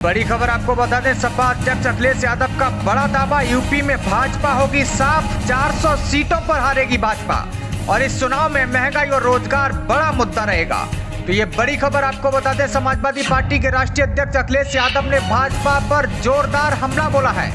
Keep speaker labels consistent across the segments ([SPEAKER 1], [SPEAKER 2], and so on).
[SPEAKER 1] बड़ी खबर आपको बता दें, सपा अध्यक्ष अखिलेश यादव का बड़ा दावा, यूपी में भाजपा होगी साफ, 400 सीटों पर हारेगी भाजपा और इस चुनाव में महंगाई और रोजगार बड़ा मुद्दा रहेगा। तो ये बड़ी खबर आपको बता दें, समाजवादी पार्टी के राष्ट्रीय अध्यक्ष अखिलेश यादव ने भाजपा पर जोरदार हमला बोला है।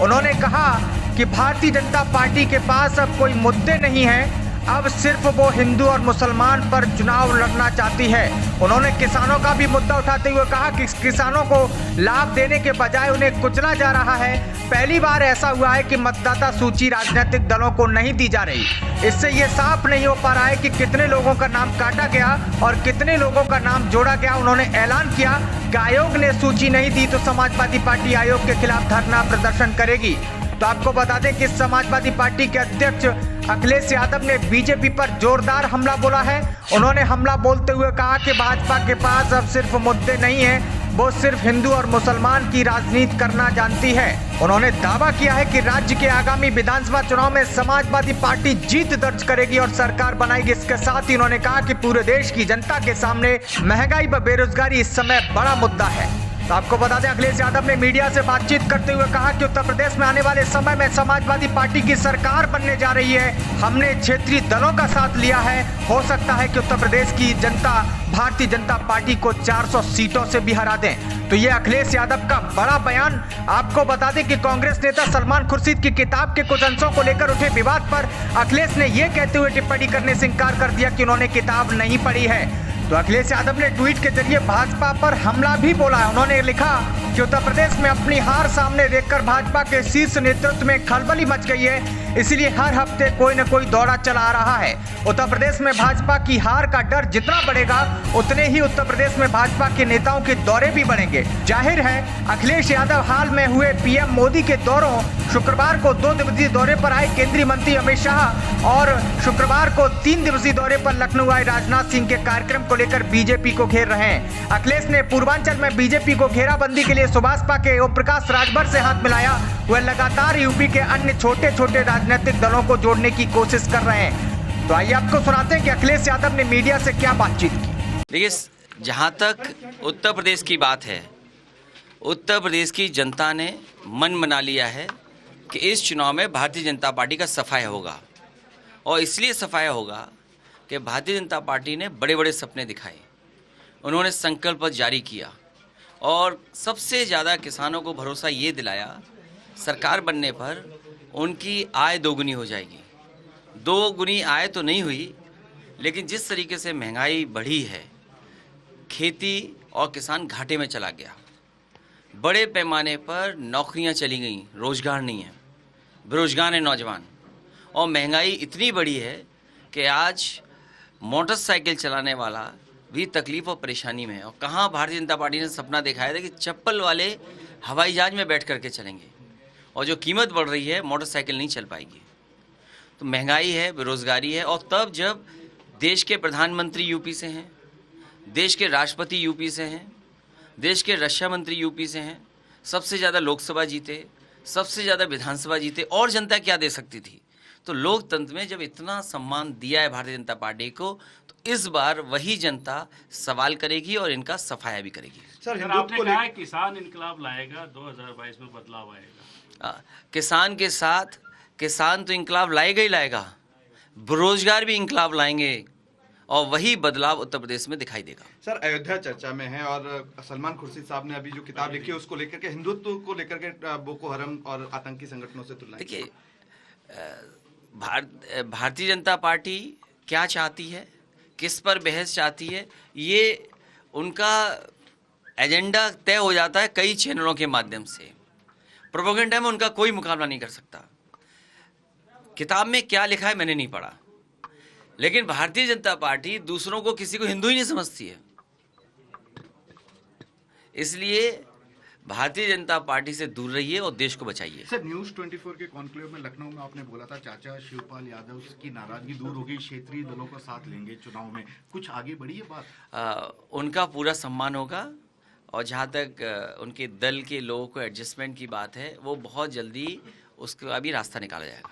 [SPEAKER 1] उन्होंने कहा कि भारतीय जनता पार्टी के पास अब कोई मुद्दे नहीं है, अब सिर्फ वो हिंदू और मुसलमान पर चुनाव लड़ना चाहती है। उन्होंने किसानों का भी मुद्दा उठाते हुए कहा कि किसानों को लाभ देने के बजाय उन्हें कुचला जा रहा है। पहली बार ऐसा हुआ है कि मतदाता सूची राजनीतिक दलों को नहीं दी जा रही। इससे ये साफ नहीं हो पा रहा है कि कितने लोगों का नाम काटा गया और कितने लोगों का नाम जोड़ा गया। उन्होंने ऐलान किया कि आयोग ने सूची नहीं दी तो समाजवादी पार्टी आयोग के खिलाफ धरना प्रदर्शन करेगी। तो आपको बता दें कि समाजवादी पार्टी के अध्यक्ष अखिलेश यादव ने बीजेपी पर जोरदार हमला बोला है। उन्होंने हमला बोलते हुए कहा कि भाजपा के पास अब सिर्फ मुद्दे नहीं है, वो सिर्फ हिंदू और मुसलमान की राजनीति करना जानती है। उन्होंने दावा किया है कि राज्य के आगामी विधानसभा चुनाव में समाजवादी पार्टी जीत दर्ज करेगी और सरकार बनाएगी। इसके साथ ही उन्होंने कहा कि पूरे देश की जनता के सामने महंगाई व बेरोजगारी इस समय बड़ा मुद्दा है। तो आपको बता दें, अखिलेश यादव ने मीडिया से बातचीत करते हुए कहा कि उत्तर प्रदेश में आने वाले समय में समाजवादी पार्टी की सरकार बनने जा रही है। हमने क्षेत्रीय दलों का साथ लिया है, हो सकता है कि उत्तर प्रदेश की जनता भारतीय जनता पार्टी को 400 सीटों से भी हरा दें। तो ये अखिलेश यादव का बड़ा बयान। आपको बता दें कि कांग्रेस नेता सलमान खुर्शीद की किताब के कुछ अंशों को लेकर उठे विवाद पर अखिलेश ने यह कहते हुए टिप्पणी करने से इंकार कर दिया कि उन्होंने किताब नहीं पढ़ी है। तो अखिलेश यादव ने ट्वीट के जरिए भाजपा पर हमला भी बोला है। उन्होंने लिखा कि उत्तर प्रदेश में अपनी हार सामने देखकर भाजपा के शीर्ष नेतृत्व में खलबली मच गई है, इसलिए हर हफ्ते कोई न कोई दौरा चला आ रहा है। उत्तर प्रदेश में भाजपा की हार का डर जितना बढ़ेगा उतने ही उत्तर प्रदेश में भाजपा के नेताओं के दौरे भी बढ़ेंगे। जाहिर है अखिलेश यादव हाल में हुए पीएम मोदी के दौरों, शुक्रवार को 2 दिवसीय दौरे पर आए केंद्रीय मंत्री अमित शाह और शुक्रवार को 3 दिवसीय दौरे पर लखनऊ आए राजनाथ सिंह के कार्यक्रम को लेकर बीजेपी को घेर रहे हैं। अखिलेश ने पूर्वांचल में बीजेपी को घेराबंदी के लिए सुभाषपा के ओम प्रकाश राजभर से हाथ मिलाया। वह लगातार यूपी के अन्य छोटे छोटे राजनीतिक दलों को जोड़ने की कोशिश कर रहे हैं। तो आइए आपको सुनाते हैं कि अखिलेश यादव ने मीडिया से क्या बातचीत की।
[SPEAKER 2] देखिए, जहां तक उत्तर प्रदेश की बात है, उत्तर प्रदेश की जनता ने मन बना लिया है कि इस चुनाव में भारतीय जनता पार्टी का सफाया होगा। और इसलिए सफाया होगा कि भारतीय जनता पार्टी ने बड़े बड़े सपने दिखाए, उन्होंने संकल्प जारी किया और सबसे ज़्यादा किसानों को भरोसा ये दिलाया सरकार बनने पर उनकी आय दोगुनी हो जाएगी। दोगुनी आय तो नहीं हुई, लेकिन जिस तरीके से महंगाई बढ़ी है, खेती और किसान घाटे में चला गया। बड़े पैमाने पर नौकरियां चली गईं, रोजगार नहीं है, बेरोजगार है नौजवान। और महंगाई इतनी बड़ी है कि आज मोटरसाइकिल चलाने वाला भी तकलीफ और परेशानी में है। और कहाँ भारतीय जनता पार्टी ने सपना दिखाया था कि चप्पल वाले हवाई जहाज में बैठ करके चलेंगे, और जो कीमत बढ़ रही है मोटरसाइकिल नहीं चल पाएगी। तो महंगाई है, बेरोजगारी है। और तब जब देश के प्रधानमंत्री यूपी से हैं, देश के राष्ट्रपति यूपी से हैं, देश के रक्षा मंत्री यूपी से हैं, सबसे ज़्यादा लोकसभा जीते, सबसे ज़्यादा विधानसभा जीते, और जनता क्या दे सकती थी। तो लोकतंत्र में जब इतना सम्मान दिया है भारतीय जनता पार्टी को, तो इस बार वही जनता सवाल करेगी और इनका सफाया भी करेगी।
[SPEAKER 3] सर, आपने कहा है किसान इनकलाब लाएगा, 2022 में बदलाव आएगा।
[SPEAKER 2] किसान के साथ किसान तो इनकलाब लाएगा ही लाएगा, बेरोजगार भी इनकलाब लाएंगे और वही बदलाव उत्तर प्रदेश में दिखाई देगा।
[SPEAKER 4] सर, अयोध्या चर्चा में है और सलमान खुर्शीद साहब ने अभी जो किताब लिखी है उसको लेकर के, हिंदुत्व को लेकर के बोको हरम और आतंकी संगठनों से तुलना।
[SPEAKER 2] देखिए, भारतीय जनता पार्टी क्या चाहती है, किस पर बहस चाहती है, ये उनका एजेंडा तय हो जाता है कई चैनलों के माध्यम से। प्रोपेगेंडा में उनका कोई मुकाबला नहीं कर सकता। किताब में क्या लिखा है मैंने नहीं पढ़ा, लेकिन भारतीय जनता पार्टी दूसरों को, किसी को हिंदू ही नहीं समझती है। इसलिए भारतीय जनता पार्टी से दूर रहिए और देश को बचाइए।
[SPEAKER 3] सर, न्यूज़ 24 के कॉन्क्लेव में लखनऊ में आपने बोला था चाचा शिवपाल यादव की नाराजगी दूर होगी, क्षेत्रीय दलों का साथ लेंगे चुनाव में, कुछ आगे बढ़ी है बात?
[SPEAKER 2] उनका पूरा सम्मान होगा और जहाँ तक उनके दल के लोगों को एडजस्टमेंट की बात है, वो बहुत जल्दी उसका भी रास्ता निकाला जाएगा।